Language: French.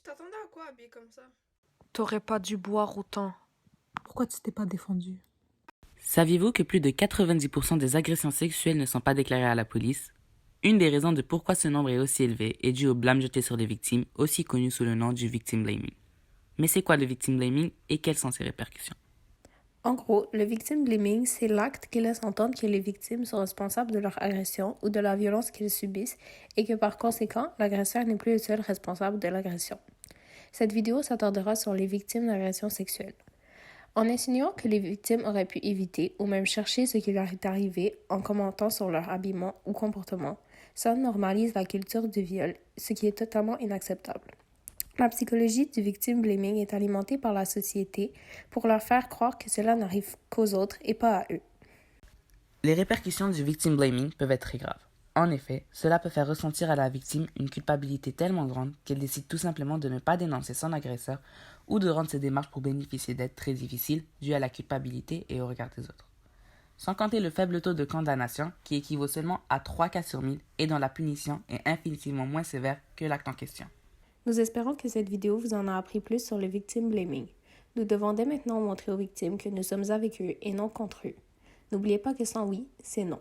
t'attendais à quoi, habillé comme ça? T'aurais pas dû boire autant. Pourquoi tu t'es pas défendu? Saviez-vous que plus de 90% des agressions sexuelles ne sont pas déclarées à la police? Une des raisons de pourquoi ce nombre est aussi élevé est due au blâme jeté sur les victimes, aussi connu sous le nom du victim blaming. Mais c'est quoi le victim blaming et quelles sont ses répercussions? En gros, le victim blaming, c'est l'acte qui laisse entendre que les victimes sont responsables de leur agression ou de la violence qu'ils subissent et que par conséquent, l'agresseur n'est plus le seul responsable de l'agression. Cette vidéo s'attardera sur les victimes d'agressions sexuelles. En insinuant que les victimes auraient pu éviter ou même chercher ce qui leur est arrivé en commentant sur leur habillement ou comportement, ça normalise la culture du viol, ce qui est totalement inacceptable. La psychologie du victim blaming est alimentée par la société pour leur faire croire que cela n'arrive qu'aux autres et pas à eux. Les répercussions du victim blaming peuvent être très graves. En effet, cela peut faire ressentir à la victime une culpabilité tellement grande qu'elle décide tout simplement de ne pas dénoncer son agresseur ou de rendre ses démarches pour bénéficier d'aides très difficiles dues à la culpabilité et au regard des autres. Sans compter le faible taux de condamnation qui équivaut seulement à 3 cas sur 1000 et dont la punition est infiniment moins sévère que l'acte en question. Nous espérons que cette vidéo vous en a appris plus sur le victim blaming. Nous devons dès maintenant montrer aux victimes que nous sommes avec eux et non contre eux. N'oubliez pas que sans oui, c'est non.